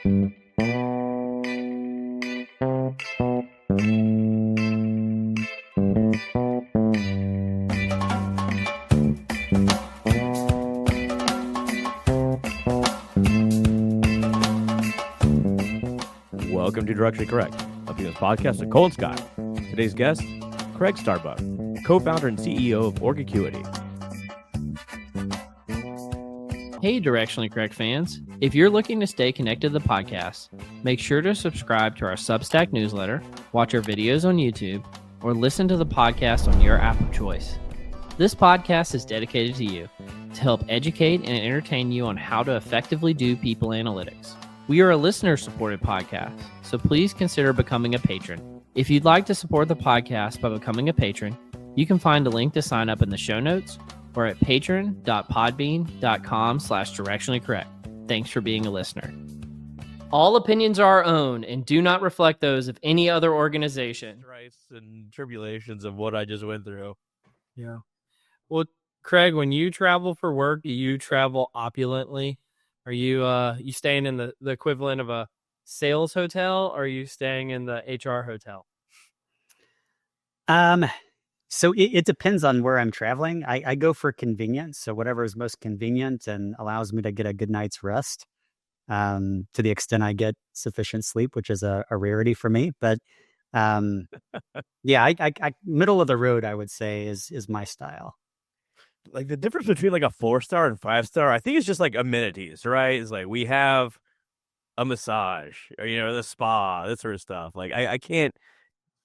Welcome to Directionally Correct, a business podcast with Cole and Scott. Today's guest, Craig Starbuck, co-founder and CEO of Orgacuity. Hey, Directionally Correct fans. If you're looking to stay connected to the podcast, make sure to subscribe to our Substack newsletter, watch our videos on YouTube, or listen to the podcast on your app of choice. This podcast is dedicated to you to help educate and entertain you on how to effectively do people analytics. We are a listener-supported podcast, so please consider becoming a patron. If you'd like to support the podcast by becoming a patron, you can find a link to sign up in the show notes or at patron.podbean.com/directionallycorrect. Thanks for being a listener. All opinions are our own and do not reflect those of any other organization. Trials and tribulations of what I just went through. Yeah. Well, Craig, when you travel for work, do you travel opulently? Are you you staying in the equivalent of a sales hotel, or are you staying in the HR hotel? So it depends on where I'm traveling. I go for convenience. So whatever is most convenient and allows me to get a good night's rest, to the extent I get sufficient sleep, which is a rarity for me. But yeah, I middle of the road, I would say, is my style. Like the difference between like a 4-star and 5-star, I think it's just like amenities, right? It's like we have a massage or, the spa, that sort of stuff. Like I can't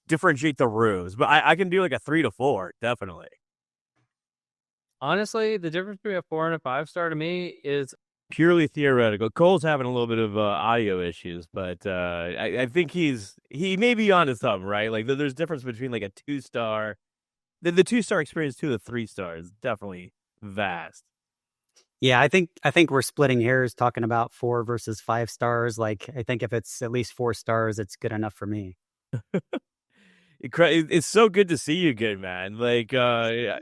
differentiate the rooms, but I can do like a 3 to 4, definitely. Honestly, the difference between a 4 and a 5-star to me is purely theoretical. Cole's having a little bit of audio issues, but I think he may be onto something, right? Like there's difference between like a 2-star. The 2-star experience to the 3-star is definitely vast. Yeah, I think we're splitting hairs talking about 4 versus 5 stars. Like I think if it's at least 4 stars, it's good enough for me. It's so good to see you again, man. Like I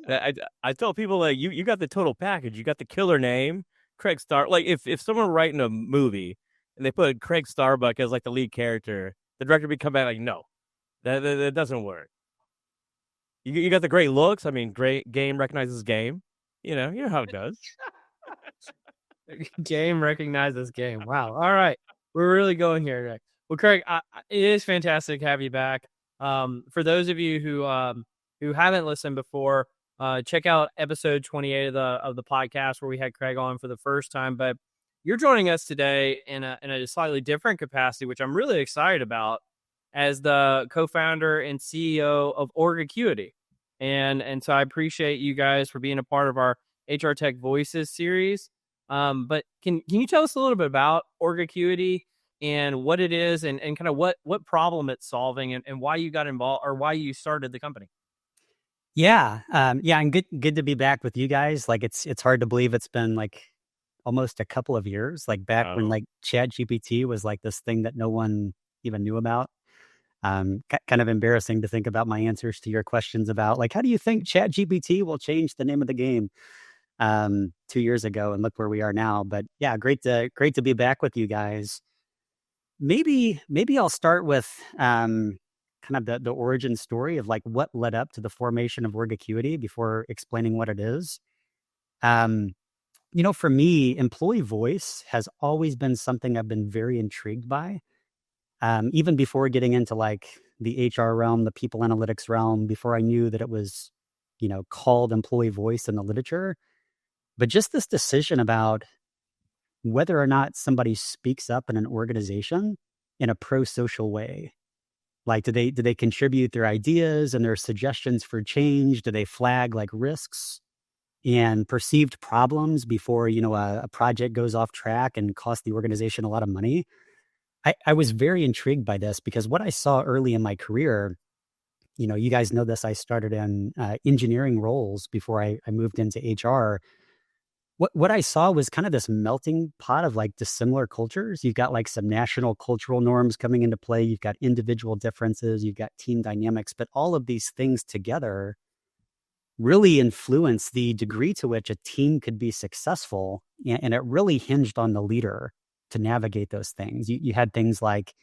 tell people, like you got the total package. You got the killer name, Craig Star. Like if someone were writing a movie and they put Craig Starbuck as like the lead character, the director would come back like, no, that doesn't work. You got the great looks. I mean, great game recognizes game. You know how it does. Game recognizes game. Wow. All right. We're really going here next. Well, Craig, it is fantastic to have you back. For those of you who haven't listened before, check out episode 28 of the podcast where we had Craig on for the first time. But you're joining us today in a slightly different capacity, which I'm really excited about, as the co-founder and CEO of Orgacuity. And so I appreciate you guys for being a part of our HR Tech Voices series. But can you tell us a little bit about Orgacuity and what it is and kind of what problem it's solving and why you got involved or why you started the company? Yeah. And good to be back with you guys. Like it's hard to believe it's been like almost a couple of years, like back when like ChatGPT was like this thing that no one even knew about. Kind of embarrassing to think about my answers to your questions about like, how do you think ChatGPT will change the name of the game 2 years ago, and look where we are now. But yeah, great to be back with you guys. Maybe I'll start with kind of the origin story of like what led up to the formation of Orgacuity before explaining what it is. For me, employee voice has always been something I've been very intrigued by. Even before getting into like the HR realm, the people analytics realm, before I knew that it was, called employee voice in the literature. But just this decision about whether or not somebody speaks up in an organization in a pro-social way. Like, do they contribute their ideas and their suggestions for change? Do they flag like risks and perceived problems before, a project goes off track and costs the organization a lot of money? I was very intrigued by this because what I saw early in my career, you guys know this, I started in engineering roles before I moved into HR. What I saw was kind of this melting pot of like dissimilar cultures. You've got like some national cultural norms coming into play. You've got individual differences. You've got team dynamics. But all of these things together really influence the degree to which a team could be successful. And it really hinged on the leader to navigate those things. You had things like,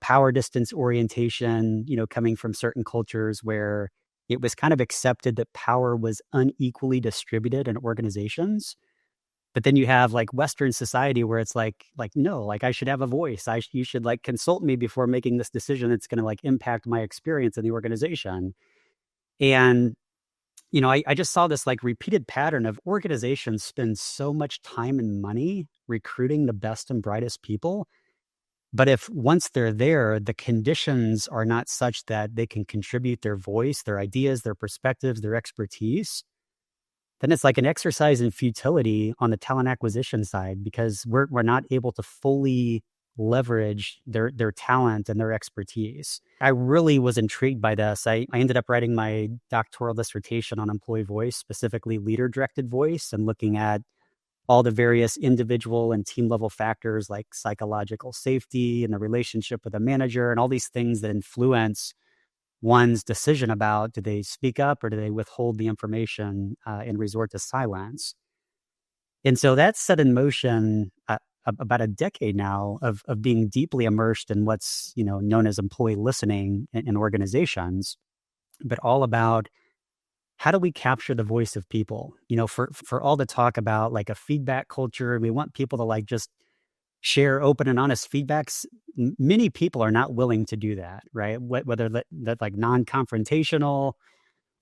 power distance orientation, coming from certain cultures where it was kind of accepted that power was unequally distributed in organizations. But then you have like Western society where it's like no, like I should have a voice. You should like consult me before making this decision. It's going to like impact my experience in the organization. And I just saw this like repeated pattern of organizations spend so much time and money recruiting the best and brightest people. But if once they're there, the conditions are not such that they can contribute their voice, their ideas, their perspectives, their expertise, then it's like an exercise in futility on the talent acquisition side because we're not able to fully leverage their talent and their expertise. I really was intrigued by this. I ended up writing my doctoral dissertation on employee voice, specifically leader-directed voice, and looking at all the various individual and team level factors like psychological safety and the relationship with a manager and all these things that influence one's decision about do they speak up or do they withhold the information and resort to silence. And so that's set in motion about a decade now of being deeply immersed in what's known as employee listening in organizations, but all about how do we capture the voice of people? For all the talk about like a feedback culture, we want people to like just share open and honest feedbacks. Many people are not willing to do that, right? Whether that like non-confrontational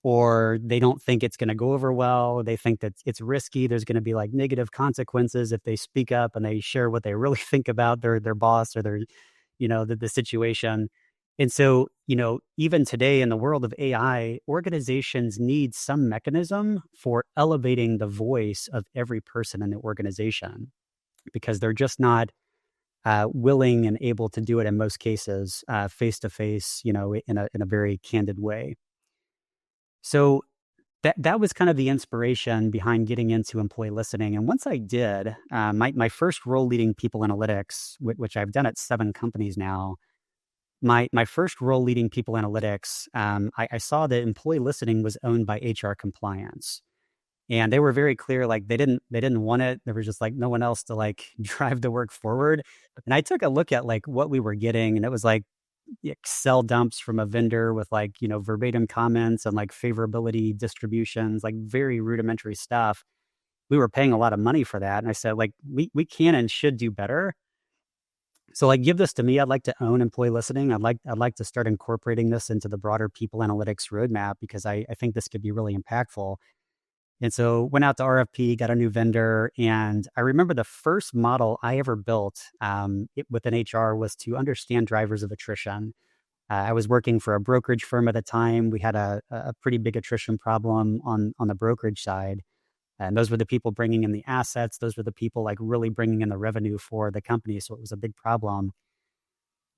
or they don't think it's going to go over well. They think that it's risky. There's going to be like negative consequences if they speak up and they share what they really think about their boss or their, the situation. And so, even today in the world of AI, organizations need some mechanism for elevating the voice of every person in the organization because they're just not willing and able to do it in most cases face to face, in a very candid way. So that was kind of the inspiration behind getting into employee listening. And once I did, my first role leading people analytics, which I've done at 7 companies now, my first role leading people analytics, I saw that employee listening was owned by HR compliance. And they were very clear, like they didn't want it. There was just like no one else to like drive the work forward. And I took a look at like what we were getting, and it was like Excel dumps from a vendor with like, verbatim comments and like favorability distributions, like very rudimentary stuff. We were paying a lot of money for that. And I said, like, we can and should do better. So like, give this to me. I'd like to own employee listening. I'd like to start incorporating this into the broader people analytics roadmap because I think this could be really impactful. And so went out to RFP, got a new vendor. And I remember the first model I ever built within HR was to understand drivers of attrition. I was working for a brokerage firm at the time. We had a pretty big attrition problem on the brokerage side. And those were the people bringing in the assets. Those were the people like really bringing in the revenue for the company. So it was a big problem.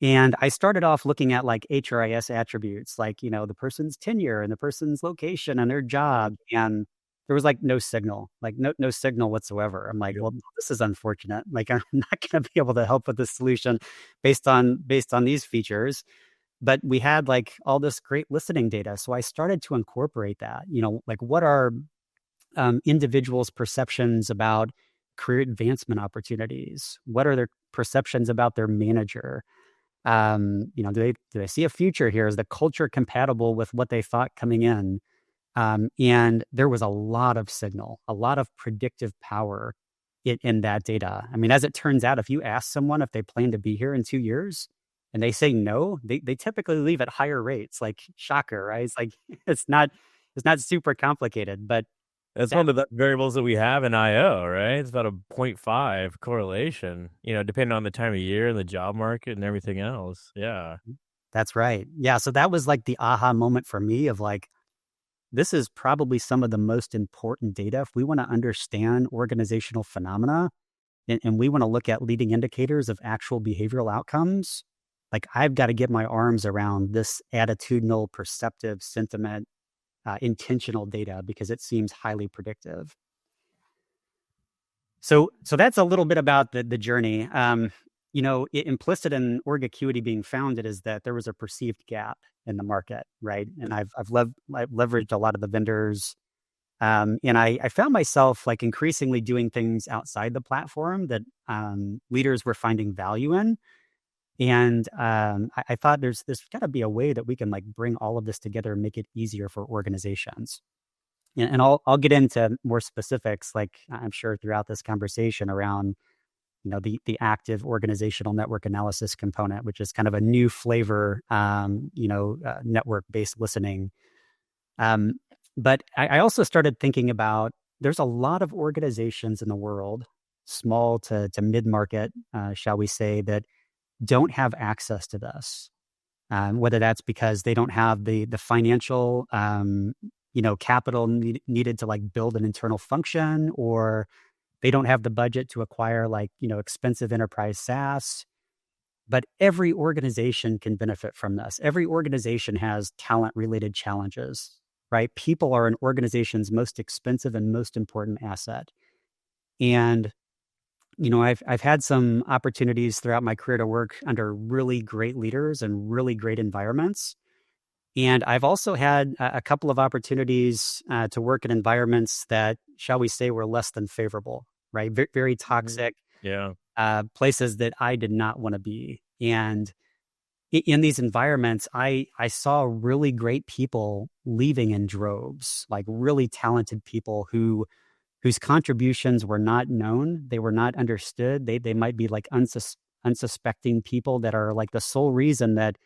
And I started off looking at like HRIS attributes, like, the person's tenure and the person's location and their job. And there was like no signal, like no signal whatsoever. I'm like, well, this is unfortunate. Like, I'm not going to be able to help with this solution based on these features. But we had like all this great listening data. So I started to incorporate that, like what are individuals' perceptions about career advancement opportunities? What are their perceptions about their manager? Do they see a future here? Is the culture compatible with what they thought coming in? And there was a lot of signal, a lot of predictive power in that data. I mean, as it turns out, if you ask someone if they plan to be here in 2 years and they say no, they typically leave at higher rates. Like, shocker, right? It's like it's not super complicated, but that's one of the variables that we have in IO, right? It's about a 0.5 correlation, depending on the time of year and the job market and everything else. Yeah. That's right. Yeah. So that was like the aha moment for me of like, this is probably some of the most important data. If we want to understand organizational phenomena and we want to look at leading indicators of actual behavioral outcomes, like I've got to get my arms around this attitudinal, perceptive, sentiment, intentional data because it seems highly predictive. So that's a little bit about the journey. Implicit in org acuity being founded is that there was a perceived gap in the market, right? And I've leveraged a lot of the vendors And I found myself like increasingly doing things outside the platform that leaders were finding value in. And I thought there's got to be a way that we can like bring all of this together and make it easier for organizations. And I'll get into more specifics, like I'm sure throughout this conversation around the active organizational network analysis component, which is kind of a new flavor, network based listening. Um, but I also started thinking about there's a lot of organizations in the world, small to mid market, shall we say, that don't have access to this. Whether that's because they don't have the financial capital needed to like build an internal function, or they don't have the budget to acquire like expensive enterprise SaaS. But every organization can benefit from this. Every organization has talent related challenges, right? People are an organization's most expensive and most important asset. And I've had some opportunities throughout my career to work under really great leaders and really great environments. And I've also had a couple of opportunities to work in environments that, shall we say, were less than favorable, right? Very toxic, Yeah. places that I did not want to be. And in these environments, I saw really great people leaving in droves, like really talented people whose contributions were not known. They were not understood. They might be like unsuspecting people that are like the sole reason that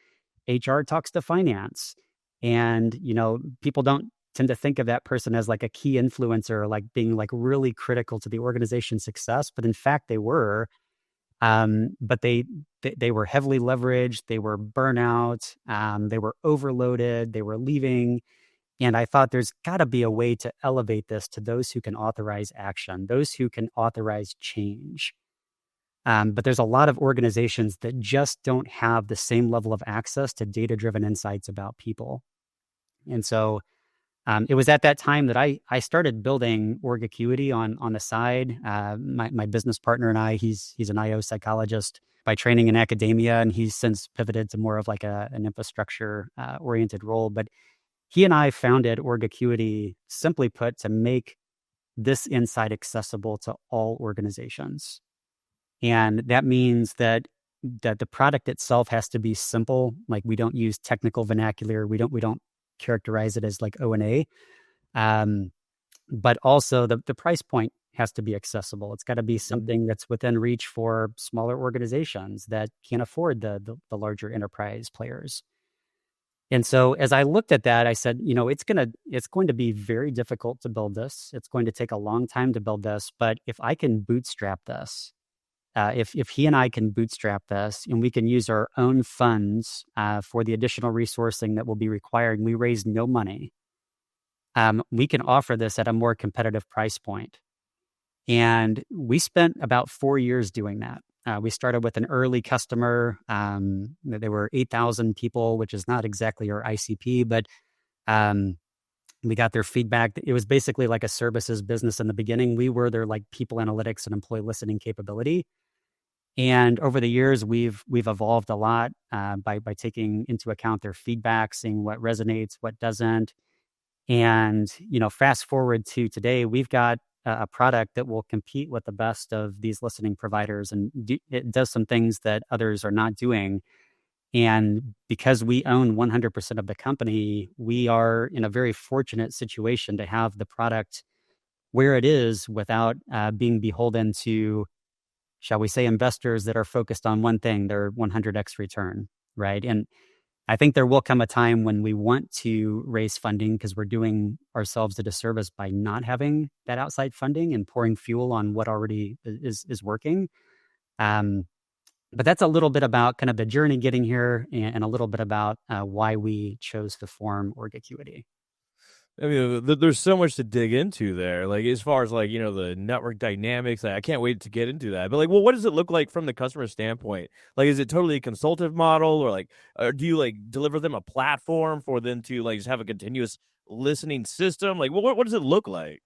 HR talks to finance. And, people don't tend to think of that person as like a key influencer, like being like really critical to the organization's success. But in fact, they were. But they were heavily leveraged. They were burnout. They were overloaded. They were leaving. And I thought there's got to be a way to elevate this to those who can authorize action, those who can authorize change. But there's a lot of organizations that just don't have the same level of access to data-driven insights about people. And so it was at that time that I started building Org Acuity on the side. My business partner and I, he's an IO psychologist by training in academia, and he's since pivoted to more of like an infrastructure oriented role. But he and I founded Org Acuity, simply put, to make this insight accessible to all organizations. And that means that the product itself has to be simple. Like we don't use technical vernacular. We don't characterize it as like O&A. But also the price point has to be accessible. It's got to be something that's within reach for smaller organizations that can't afford the larger enterprise players. And so as I looked at that, I said, it's going to be very difficult to build this. It's going to take a long time to build this. But if I can bootstrap this, if he and I can bootstrap this and we can use our own funds for the additional resourcing that will be required, and we raise no money, we can offer this at a more competitive price point. And we spent about 4 years doing that. We started with an early customer. There were 8,000 people, which is not exactly our ICP, but we got their feedback. It was basically like a services business in the beginning. We were their like people analytics and employee listening capability. And over the years, we've evolved a lot by taking into account their feedback, seeing what resonates, what doesn't. And fast forward to today, we've got a product that will compete with the best of these listening providers, and it does some things that others are not doing. And because we own 100% of the company, we are in a very fortunate situation to have the product where it is without being beholden to, shall we say, investors that are focused on one thing, their 100x return, right? And I think there will come a time when we want to raise funding because we're doing ourselves a disservice by not having that outside funding and pouring fuel on what already is working. But that's a little bit about kind of the journey getting here and a little bit about why we chose to form Org Acuity. I mean, there's so much to dig into there. Like as far as like the network dynamics, I can't wait to get into that. But like, well, what does it look like from the customer standpoint? Like, is it totally a consultative model, or like, do you like deliver them a platform for them to like just have a continuous listening system? Like, what does it look like?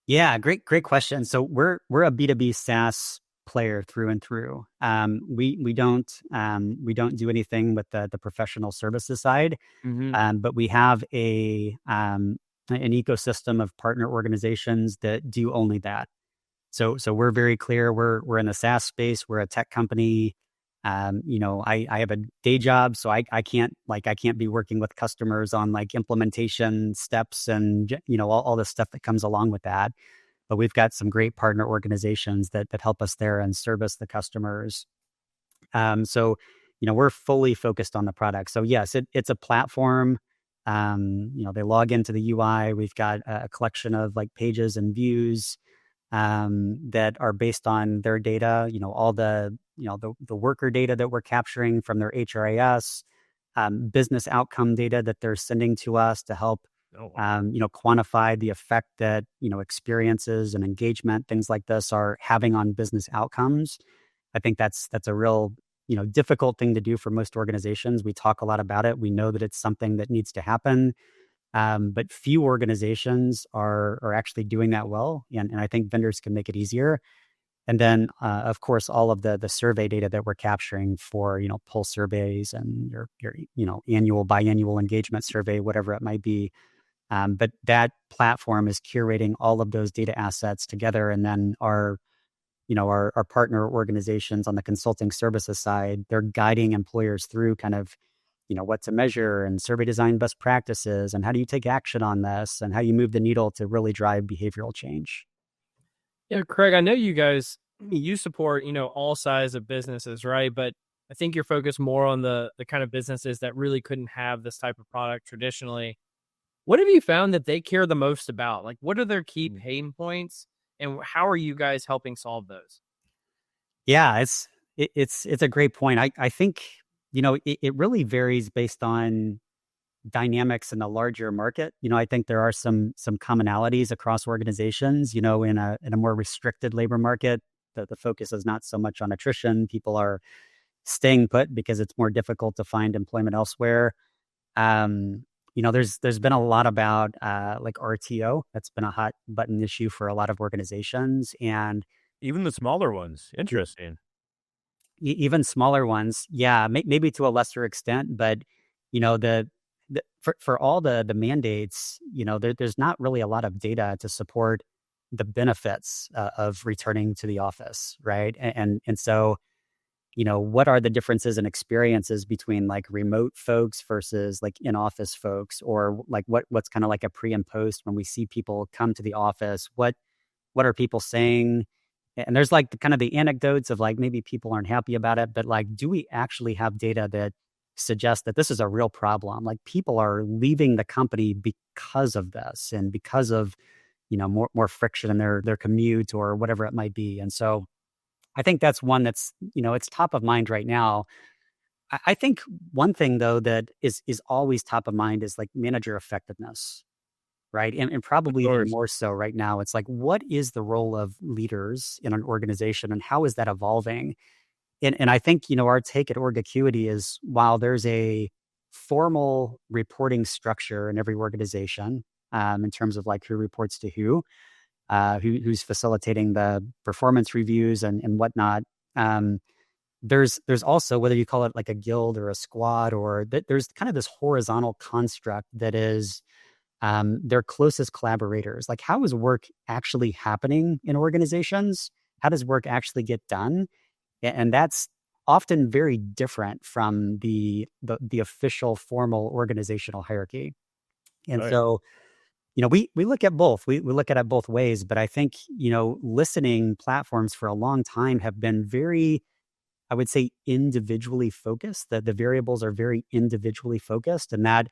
Yeah, great question. So we're a B2B SaaS player through and through. We don't do anything with the professional services side. Mm-hmm. But we have a an ecosystem of partner organizations that do only that. So we're very clear. We're in the SaaS space. We're a tech company. I have a day job, so I can't be working with customers on like implementation steps and all the stuff that comes along with that. But we've got some great partner organizations that help us there and service the customers. So we're fully focused on the product. So yes, it's a platform. They log into the UI. We've got a collection of like pages and views that are based on their data. All the worker data that we're capturing from their HRIS, business outcome data that they're sending to us to help quantify the effect that experiences and engagement, things like this, are having on business outcomes. I think that's a real difficult thing to do for most organizations. We talk a lot about it. We know that it's something that needs to happen, but few organizations are actually doing that well, and I think vendors can make it easier. And then, of course, all of the survey data that we're capturing for pulse surveys and your annual, biannual engagement survey, whatever it might be. But that platform is curating all of those data assets together, and then our partner organizations on the consulting services side, they're guiding employers through kind of what to measure and survey design best practices and how do you take action on this and how you move the needle to really drive behavioral change. Yeah, Craig, I know you guys, you support, all size of businesses, right? But I think you're focused more on the kind of businesses that really couldn't have this type of product traditionally. What have you found that they care the most about? Like, what are their key pain points, and how are you guys helping solve those? Yeah, it's a great point. I think it really varies based on dynamics in the larger market. I think there are some commonalities across organizations. In a more restricted labor market, the focus is not so much on attrition. People are staying put because it's more difficult to find employment elsewhere. There's been a lot about like RTO. That's been a hot button issue for a lot of organizations, and even the smaller ones. Interesting. Even smaller ones, yeah, maybe to a lesser extent, but for all the mandates, there's not really a lot of data to support the benefits of returning to the office, right? And so what are the differences in experiences between like remote folks versus like in-office folks, or like what's kind of like a pre and post when we see people come to the office? What are people saying? And there's like the kind of the anecdotes of like maybe people aren't happy about it, but like, do we actually have data that suggests that this is a real problem? Like people are leaving the company because of this and because of more friction in their commute or whatever it might be. And so I think that's one that's it's top of mind right now. I think one thing though that is always top of mind is like manager effectiveness. Right. And probably even more so right now. It's like, what is the role of leaders in an organization and how is that evolving? And I think, our take at Org Acuity is while there's a formal reporting structure in every organization, in terms of like who reports to who's facilitating the performance reviews and whatnot. There's also, whether you call it like a guild or a squad, or there's kind of this horizontal construct that is their closest collaborators. Like, how is work actually happening in organizations? How does work actually get done? And that's often very different from the official formal organizational hierarchy. And so, we look at both. We look at it both ways. But I think, listening platforms for a long time have been very, I would say, individually focused. That the variables are very individually focused, and that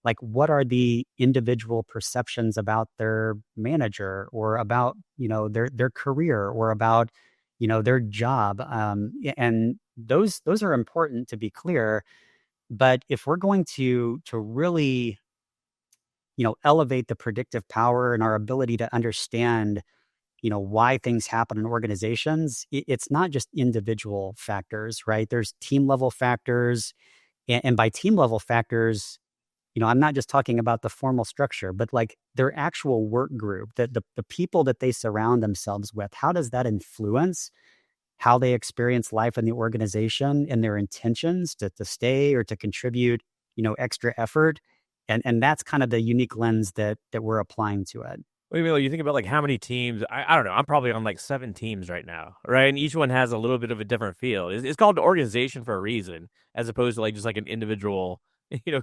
like what are the individual perceptions about their manager or about their career or about their job, and those are important, to be clear. But if we're going to really elevate the predictive power and our ability to understand why things happen in organizations, it's not just individual factors, right? There's team level factors, and by team level factors, I'm not just talking about the formal structure, but like their actual work group, that the people that they surround themselves with. How does that influence how they experience life in the organization and their intentions to stay or to contribute, extra effort? And that's kind of the unique lens that we're applying to it. What do you mean? Like, you think about like how many teams? I don't know. I'm probably on like 7 teams right now, right? And each one has a little bit of a different feel. It's called an organization for a reason, as opposed to like just like an individual,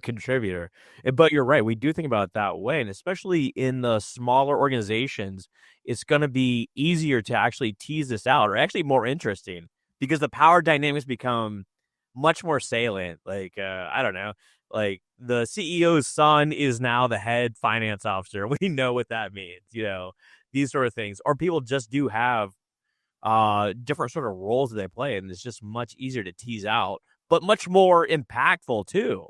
contributor. But you're right. We do think about it that way, and especially in the smaller organizations, it's going to be easier to actually tease this out, or actually more interesting, because the power dynamics become much more salient. Like, I don't know, like the CEO's son is now the head finance officer. We know what that means, these sort of things. Or people just do have different sort of roles that they play, and it's just much easier to tease out, but much more impactful too,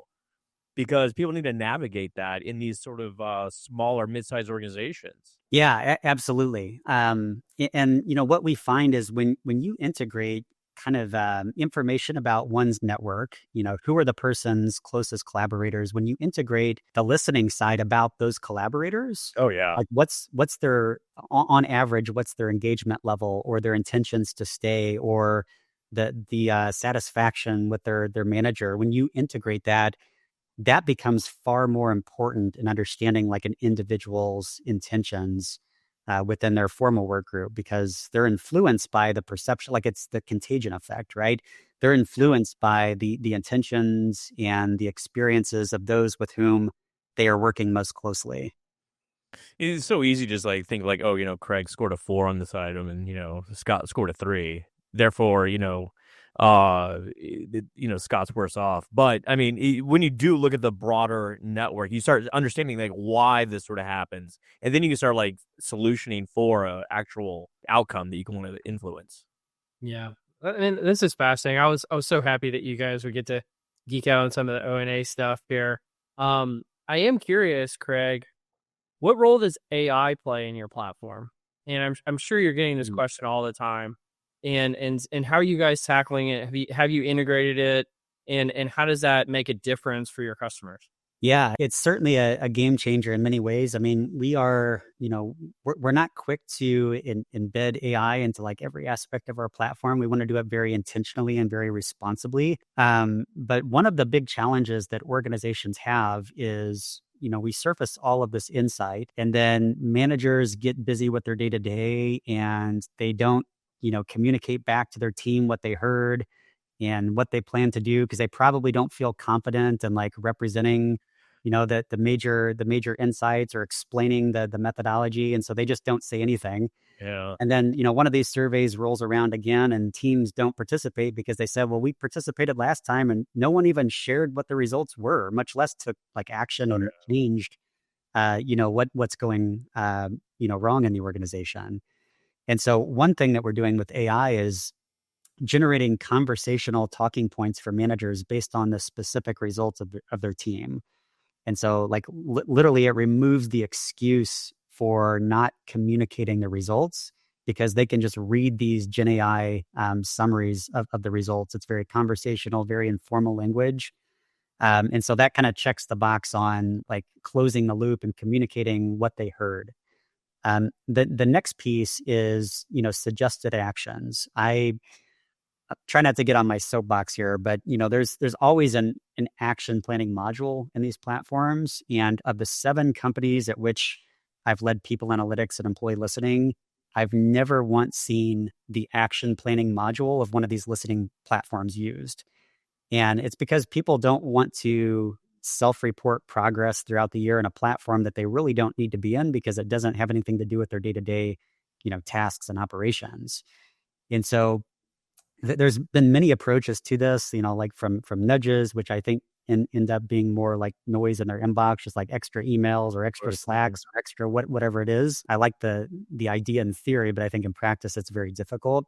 because people need to navigate that in these sort of smaller mid-sized organizations. Yeah, absolutely. And what we find is when you integrate kind of information about one's network, who are the person's closest collaborators, when you integrate the listening side about those collaborators, Oh yeah. like what's their on average, what's their engagement level or their intentions to stay, or the satisfaction with their manager. When you integrate that becomes far more important in understanding like an individual's intentions within their formal work group, because they're influenced by the perception, like it's the contagion effect, right? They're influenced by the intentions and the experiences of those with whom they are working most closely. It's so easy to just like think like, oh, Craig scored a 4 on this item, and Scott scored a 3. Therefore, Scott's worse off. But I mean, when you do look at the broader network, you start understanding like why this sort of happens, and then you can start like solutioning for a actual outcome that you can want to influence. Yeah. I mean, this is fascinating. I was so happy that you guys would get to geek out on some of the O&A stuff here. I am curious, Craig, what role does AI play in your platform? And I'm sure you're getting this question all the time. And how are you guys tackling it? Have you integrated it? And how does that make a difference for your customers? Yeah, it's certainly a game changer in many ways. I mean, we are, we're not quick to embed AI into like every aspect of our platform. We want to do it very intentionally and very responsibly. But one of the big challenges that organizations have is, we surface all of this insight, and then managers get busy with their day to day, and they don't, communicate back to their team what they heard and what they plan to do, because they probably don't feel confident and like representing the major insights or explaining the methodology, and so they just don't say anything. Yeah. And then one of these surveys rolls around again and teams don't participate because they said, well, we participated last time and no one even shared what the results were, much less took like action and changed what's going wrong in the organization. And so one thing that we're doing with AI is generating conversational talking points for managers based on the specific results of their team. And so like literally it removes the excuse for not communicating the results, because they can just read these Gen AI summaries of the results. It's very conversational, very informal language. And so that kind of checks the box on like closing the loop and communicating what they heard. The next piece is, suggested actions. I try not to get on my soapbox here, but there's always an action planning module in these platforms. And of the 7 companies at which I've led people analytics and employee listening, I've never once seen the action planning module of one of these listening platforms used. And it's because people don't want to self-report progress throughout the year in a platform that they really don't need to be in, because it doesn't have anything to do with their day-to-day, tasks and operations. And so there's been many approaches to this, like from nudges, which I think end up being more like noise in their inbox, just like extra emails or extra Slacks or extra whatever it is. I like the idea in theory, but I think in practice it's very difficult.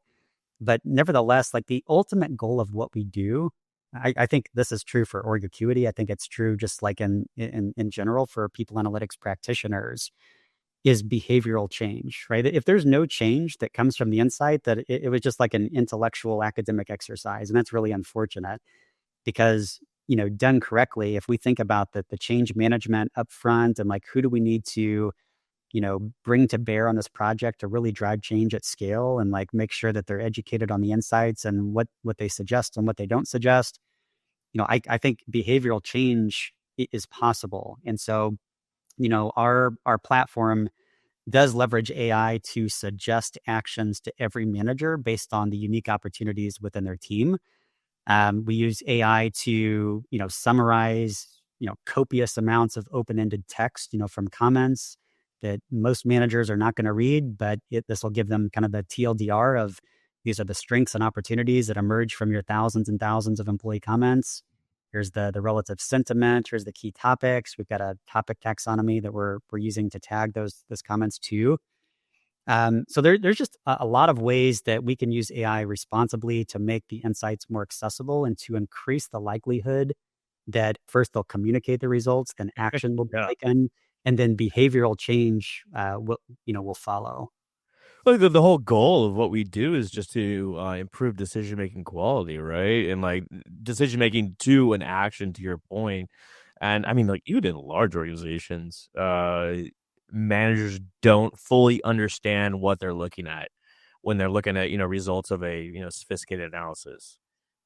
But nevertheless, like the ultimate goal of what we do, I think this is true for Org Acuity. I think it's true just like in general for people analytics practitioners, is behavioral change, right? If there's no change that comes from the insight, that it was just like an intellectual academic exercise. And that's really unfortunate, because, done correctly, if we think about the change management up front and like who do we need to, bring to bear on this project to really drive change at scale and like make sure that they're educated on the insights and what they suggest and what they don't suggest. I think behavioral change is possible. And so, our platform does leverage AI to suggest actions to every manager based on the unique opportunities within their team. We use AI to, summarize, copious amounts of open-ended text, from comments that most managers are not going to read, but this will give them kind of the TLDR of these are the strengths and opportunities that emerge from your thousands and thousands of employee comments. Here's the relative sentiment. Here's the key topics. We've got a topic taxonomy that we're using to tag those comments too. So there's just a lot of ways that we can use AI responsibly to make the insights more accessible and to increase the likelihood that first they'll communicate the results, then action will be Yeah. taken, and then behavioral change will follow. Like the whole goal of what we do is just to improve decision making quality, right? And like decision making to an action, to your point. And I mean, like even in large organizations, managers don't fully understand what they're looking at when they're looking at results of a sophisticated analysis,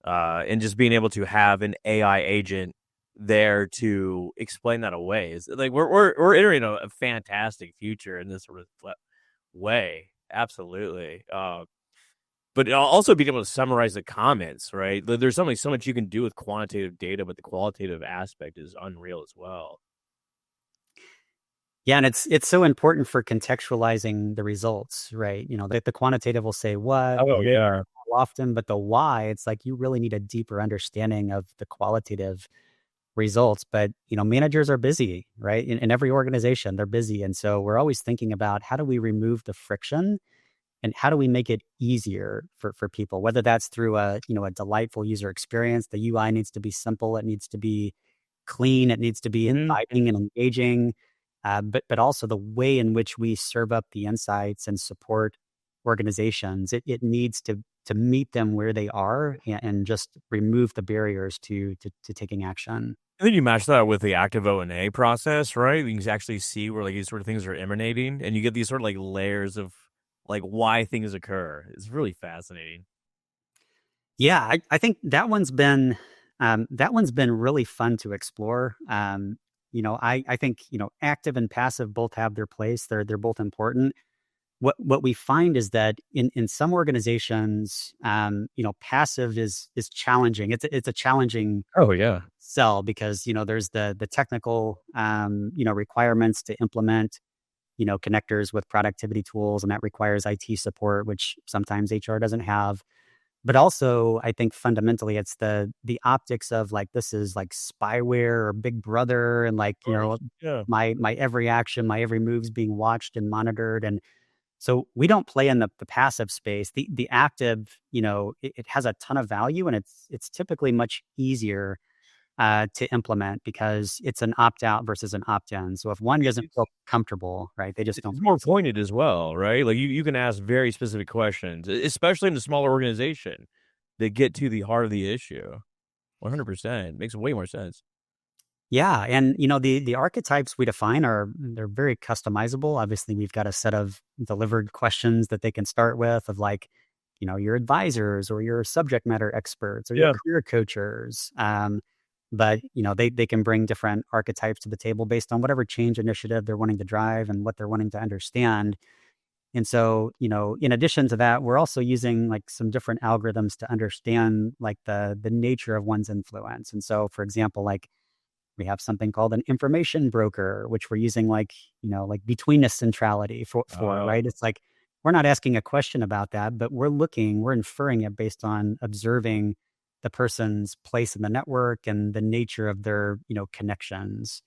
and just being able to have an AI agent there to explain that away is like we're entering a fantastic future in this sort of way. Absolutely. But also being able to summarize the comments, right? There's only so much you can do with quantitative data, but the qualitative aspect is unreal as well. Yeah, and it's so important for contextualizing the results, right? The quantitative will say what, Oh yeah. how often, but the why, it's like you really need a deeper understanding of the qualitative results. But managers are busy, right? In every organization, they're busy, and so we're always thinking about how do we remove the friction and how do we make it easier for people, whether that's through a delightful user experience. The UI needs to be simple, it needs to be clean, it needs to be Mhm. inviting and engaging, but also the way in which we serve up the insights and support organizations, it needs to meet them where they are and just remove the barriers to taking action. And then you match that with the active O&A process, right? You can actually see where like these sort of things are emanating, and you get these sort of like layers of like why things occur. It's really fascinating. Yeah, I think that one's been really fun to explore. I think active and passive both have their place. They're both important. What we find is that in some organizations, passive is challenging. It's a challenging Oh yeah. sell because there's the technical requirements to implement connectors with productivity tools, and that requires IT support, which sometimes HR doesn't have. But also, I think fundamentally, it's the optics of like this is like spyware or Big Brother, and like Of course. Yeah. my every action, my every move's being watched and monitored, and so we don't play in the passive space. The active, it has a ton of value, and it's typically much easier to implement because it's an opt out versus an opt in. So if one doesn't feel comfortable, right, they just don't. It's more pointed as well, right? Like you can ask very specific questions, especially in a smaller organization that get to the heart of the issue. 100% makes way more sense. Yeah, and the archetypes we define they're very customizable. Obviously, we've got a set of delivered questions that they can start with of like, your advisors or your subject matter experts or your Yeah. career coachers. But they can bring different archetypes to the table based on whatever change initiative they're wanting to drive and what they're wanting to understand. And so, in addition to that, we're also using like some different algorithms to understand like the nature of one's influence. And so, for example, like we have something called an information broker, which we're using like, like betweenness centrality for, Oh, right? It's like, we're not asking a question about that, but we're inferring it based on observing the person's place in the network and the nature of their, connections.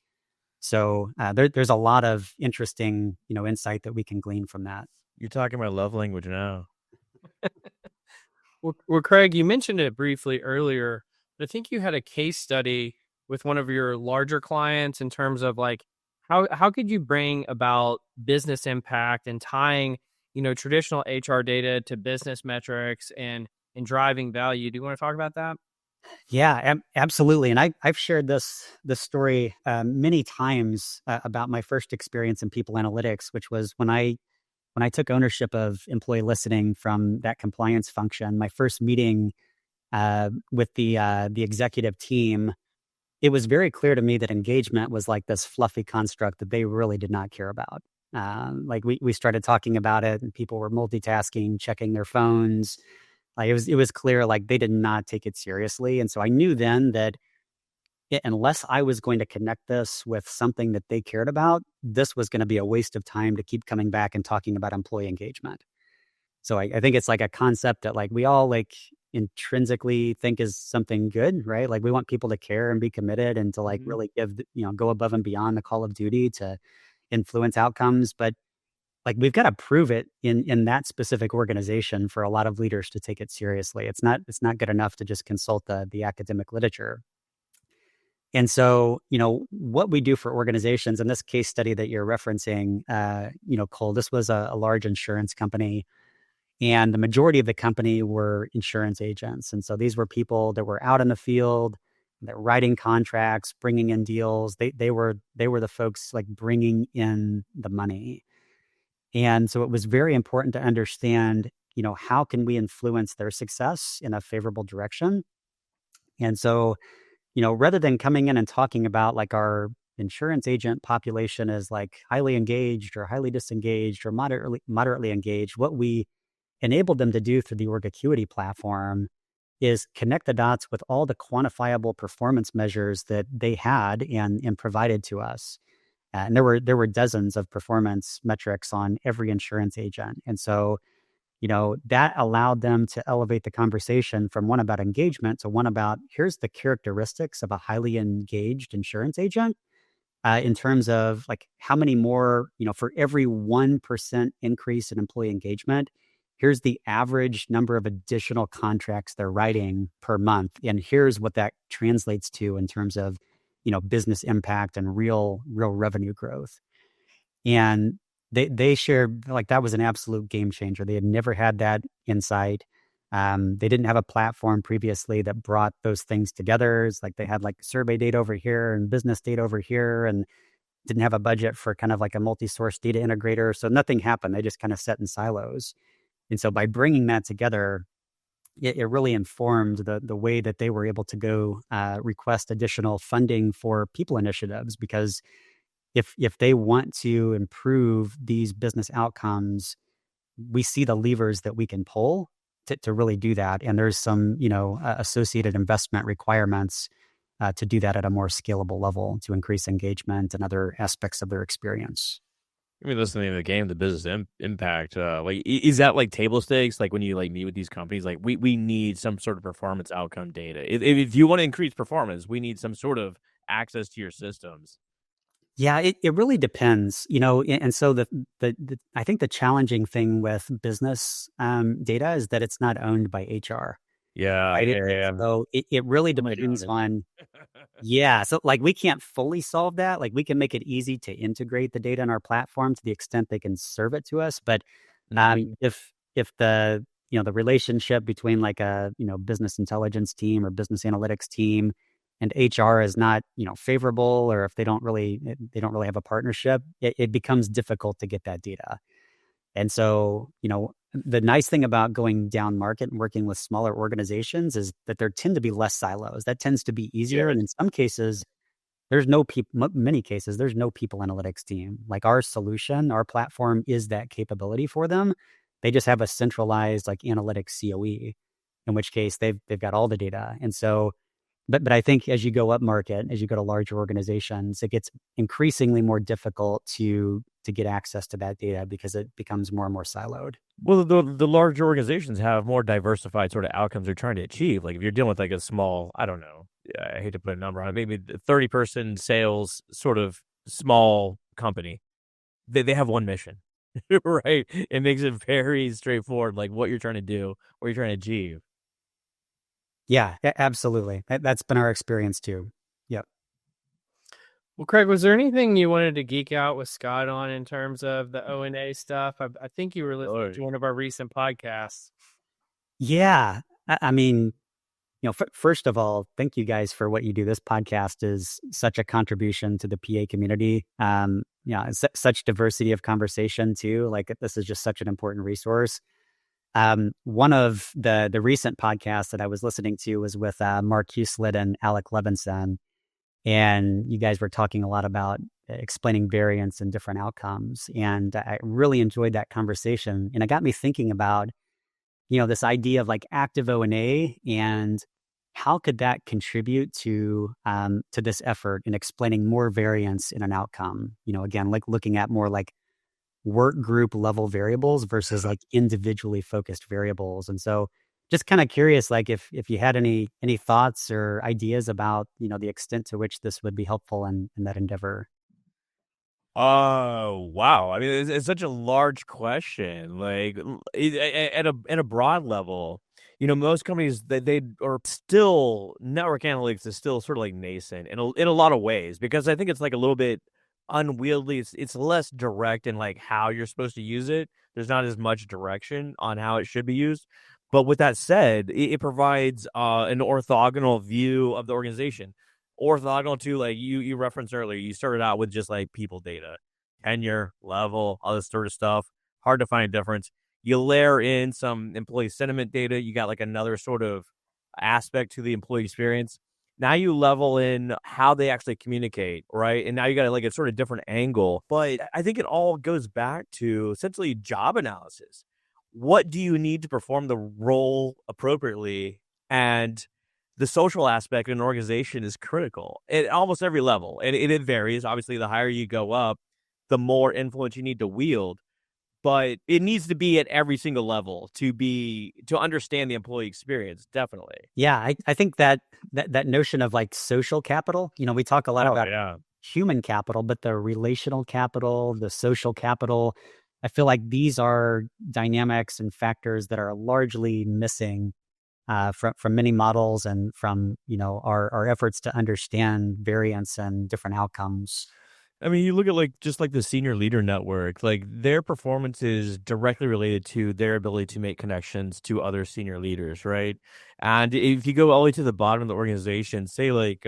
So there's a lot of interesting, insight that we can glean from that. you're talking my love language now. Well, Craig, you mentioned it briefly earlier, but I think you had a case study with one of your larger clients in terms of like how could you bring about business impact and tying traditional HR data to business metrics and driving value. Do you want to talk about that? Yeah, absolutely. And I've shared this story many times about my first experience in people analytics, which was when I took ownership of employee listening from that compliance function. My first meeting with the executive team, it was very clear to me that engagement was like this fluffy construct that they really did not care about. Like we started talking about it, and people were multitasking, checking their phones. Like it was clear like they did not take it seriously, and so I knew then that unless I was going to connect this with something that they cared about, this was going to be a waste of time to keep coming back and talking about employee engagement. So I think it's like a concept that like we all like intrinsically think is something good, right? Like we want people to care and be committed and to like really give, go above and beyond the call of duty to influence outcomes. But like we've got to prove it in that specific organization for a lot of leaders to take it seriously. It's not good enough to just consult the academic literature. And so, what we do for organizations in this case study that you're referencing, Cole, this was a large insurance company, and the majority of the company were insurance agents. And so these were people that were out in the field, that were writing contracts, bringing in deals. They were the folks like bringing in the money. And so it was very important to understand, how can we influence their success in a favorable direction? And so, rather than coming in and talking about like our insurance agent population is like highly engaged or highly disengaged or moderately engaged, what we enabled them to do through the Org Acuity platform is connect the dots with all the quantifiable performance measures that they had and provided to us. And there were dozens of performance metrics on every insurance agent. And so, that allowed them to elevate the conversation from one about engagement to one about here's the characteristics of a highly engaged insurance agent, in terms of like how many more, for every 1% increase in employee engagement, here's the average number of additional contracts they're writing per month. And here's what that translates to in terms of, business impact and real revenue growth. And they shared like that was an absolute game changer. They had never had that insight. They didn't have a platform previously that brought those things together. It's like they had like survey data over here and business data over here, and didn't have a budget for kind of like a multi-source data integrator. So nothing happened. They just kind of sat in silos. And so by bringing that together, it really informed the way that they were able to go request additional funding for people initiatives, because if they want to improve these business outcomes, we see the levers that we can pull to really do that. And there's some, associated investment requirements to do that at a more scalable level to increase engagement and other aspects of their experience. I mean, listening to the game, the business impact, is that like table stakes? Like when you like meet with these companies, like we need some sort of performance outcome data. If you want to increase performance, we need some sort of access to your systems. Yeah, it really depends, and so the I think the challenging thing with business data is that it's not owned by HR. Yeah, Right? yeah. So it really depends on, yeah. So like we can't fully solve that. Like we can make it easy to integrate the data in our platform to the extent they can serve it to us. But if the the relationship between like a business intelligence team or business analytics team and HR is not favorable, or if they don't really have a partnership, it becomes difficult to get that data. And so the nice thing about going down market and working with smaller organizations is that there tend to be less silos. That tends to be easier. And in some cases, many cases, there's no people analytics team. Like our solution, our platform is that capability for them. They just have a centralized like analytics COE, in which case they've got all the data. And so, but I think as you go up market, as you go to larger organizations, it gets increasingly more difficult to get access to that data because it becomes more and more siloed. Well, the larger organizations have more diversified sort of outcomes they're trying to achieve. Like if you're dealing with like a small, I don't know, I hate to put a number on it, maybe 30-person sales sort of small company, they have one mission, right? It makes it very straightforward, like what you're trying to do, what you're trying to achieve. Yeah, absolutely. That's been our experience too. Yep. Well, Craig, was there anything you wanted to geek out with Scott on in terms of the O&A stuff? I think you were listening to one of our recent podcasts. Yeah. I mean, first of all, thank you guys for what you do. This podcast is such a contribution to the PA community. Such diversity of conversation too. Like this is just such an important resource. One of the recent podcasts that I was listening to was with Mark Huslett and Alec Levinson. and you guys were talking a lot about explaining variance and different outcomes. And I really enjoyed that conversation. And it got me thinking about, this idea of like active O&A and how could that contribute to this effort in explaining more variance in an outcome? Again, like looking at more like work group level variables versus like individually focused variables. And so just kind of curious, like if you had any thoughts or ideas about, the extent to which this would be helpful in that endeavor. Oh, wow. I mean, it's such a large question. Like at a broad level, most companies they are still network analytics is still sort of like nascent in a lot of ways because I think it's like a little bit unwieldy. It's less direct in like how you're supposed to use it. There's not as much direction on how it should be used. But with that said, it provides an orthogonal view of the organization, orthogonal to like you referenced earlier. You started out with just like people data, tenure, level, all this sort of stuff. Hard to find a difference. You layer in some employee sentiment data, you got like another sort of aspect to the employee experience. Now you level in how they actually communicate, right? And now you got like a sort of different angle. But I think it all goes back to essentially job analysis. What do you need to perform the role appropriately? And the social aspect in an organization is critical at almost every level. And it varies. Obviously, the higher you go up, the more influence you need to wield. But it needs to be at every single level to understand the employee experience. Definitely. Yeah, I think that notion of like social capital, we talk a lot about Yeah. human capital, but the relational capital, the social capital, I feel like these are dynamics and factors that are largely missing from many models and from our efforts to understand variance and different outcomes. I mean, you look at like just like the senior leader network, like their performance is directly related to their ability to make connections to other senior leaders, right? And if you go all the way to the bottom of the organization, say like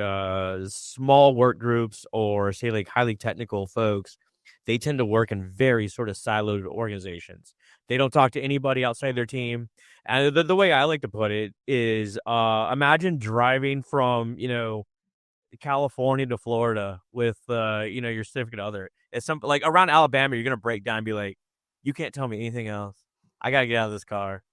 small work groups or say like highly technical folks, they tend to work in very sort of siloed organizations. They don't talk to anybody outside their team. And the way I like to put it is imagine driving from, California to Florida with your significant other. It's some like around Alabama, you're gonna break down and be like, you can't tell me anything else. I gotta get out of this car.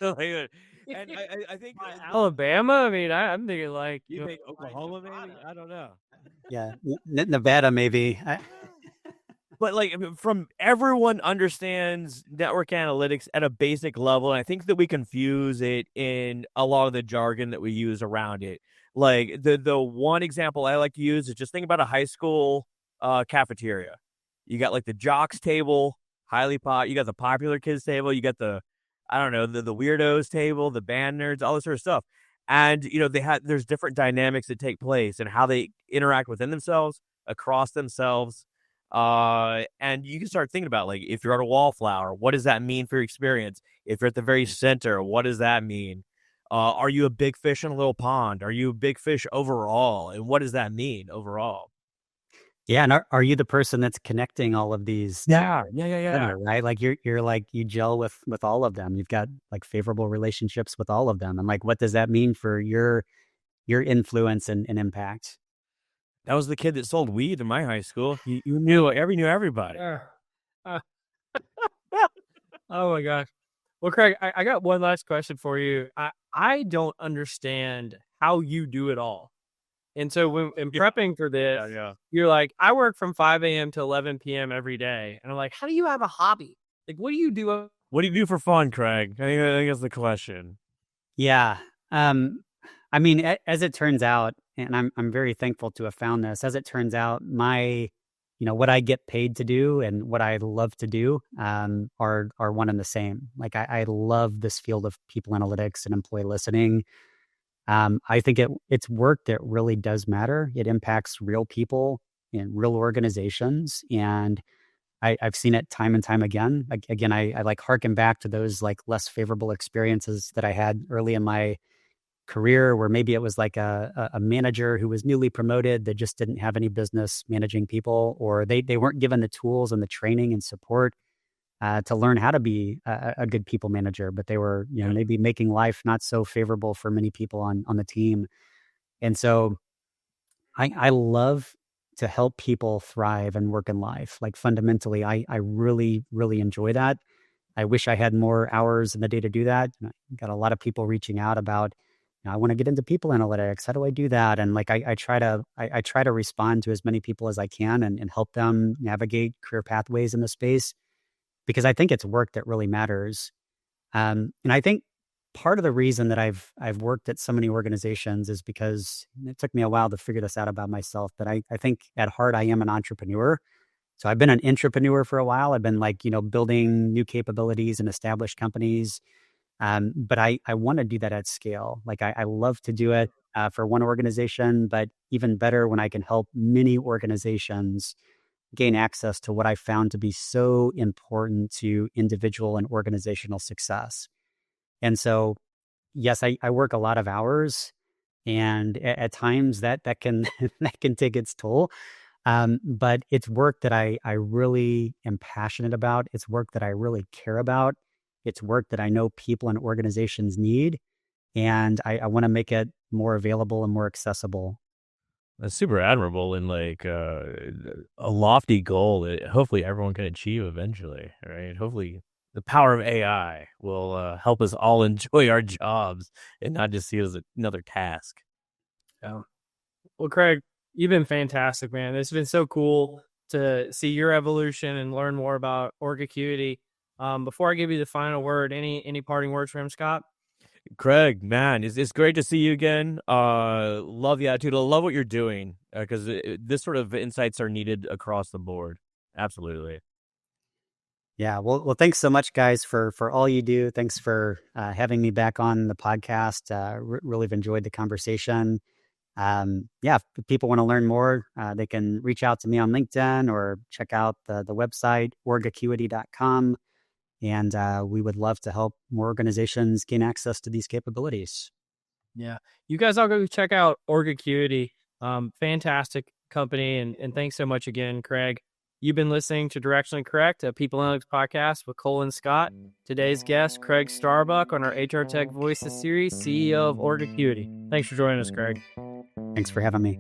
And I think Alabama. I mean, I'm thinking like you think Oklahoma, maybe? I don't know. Yeah, Nevada maybe. But like from everyone understands network analytics at a basic level, and I think that we confuse it in a lot of the jargon that we use around it. Like the one example I like to use is just think about a high school cafeteria. You got like the jocks table, you got the popular kids table, you got the I don't know, the weirdos table, the band nerds, all this sort of stuff. And there's different dynamics that take place and how they interact within themselves, across themselves. And you can start thinking about like if you're at a wallflower, what does that mean for your experience? If you're at the very center, what does that mean? Are you a big fish in a little pond? Are you a big fish overall? And what does that mean overall? Yeah, and are you the person that's connecting all of these? Yeah. Right? Like you're like you gel with all of them. You've got like favorable relationships with all of them. And like what does that mean for your influence and impact? That was the kid that sold weed in my high school. You knew everybody. Uh, oh my gosh. Well, Craig, I got one last question for you. I don't understand how you do it all. And so when in prepping for this, you're like, I work from 5 a.m. to 11 p.m. every day. And I'm like, how do you have a hobby? Like, what do you do? What do you do for fun, Craig? I think that's the question. Yeah. I mean, as it turns out, and I'm very thankful to have found this, as it turns out, what I get paid to do and what I love to do are one and the same. Like I love this field of people analytics and employee listening. I think it's work that really does matter. It impacts real people in real organizations. And I've seen it time and time again. Again, I like harken back to those like less favorable experiences that I had early in my career where maybe it was like a manager who was newly promoted that just didn't have any business managing people, or they weren't given the tools and the training and support to learn how to be a good people manager, but they were, maybe making life not so favorable for many people on the team. And so I love to help people thrive and work in life. Like fundamentally, I really, really enjoy that. I wish I had more hours in the day to do that. And I got a lot of people reaching out about, I want to get into people analytics. How do I do that? And like I try to respond to as many people as I can and help them navigate career pathways in the space because I think it's work that really matters. And I think part of the reason that I've worked at so many organizations is because it took me a while to figure this out about myself. But I think at heart I am an entrepreneur. So I've been an entrepreneur for a while. I've been like, building new capabilities and established companies. But I want to do that at scale. Like I love to do it for one organization, but even better when I can help many organizations gain access to what I found to be so important to individual and organizational success. And so, yes, I work a lot of hours, and at times that can that can take its toll. But it's work that I really am passionate about. It's work that I really care about. It's work that I know people and organizations need, and I want to make it more available and more accessible. That's super admirable and like a lofty goal that hopefully everyone can achieve eventually, right? Hopefully, the power of AI will help us all enjoy our jobs and not just see it as another task. Yeah. Well, Craig, you've been fantastic, man. It's been so cool to see your evolution and learn more about Org Acuity. Before I give you the final word, any parting words from Scott? Craig, man, it's great to see you again. Love the attitude. I love what you're doing because this sort of insights are needed across the board. Absolutely. Yeah, well, thanks so much, guys, for all you do. Thanks for having me back on the podcast. Really have enjoyed the conversation. Yeah, if people want to learn more, they can reach out to me on LinkedIn or check out the website orgacuity.com. And we would love to help more organizations gain access to these capabilities. Yeah, you guys all go check out Org Acuity. Fantastic company, and thanks so much again, Craig. You've been listening to Directionally Correct, a People Analytics podcast with Cole and Scott. Today's guest, Craig Starbuck, on our HR Tech Voices series, CEO of Org Acuity. Thanks for joining us, Craig. Thanks for having me.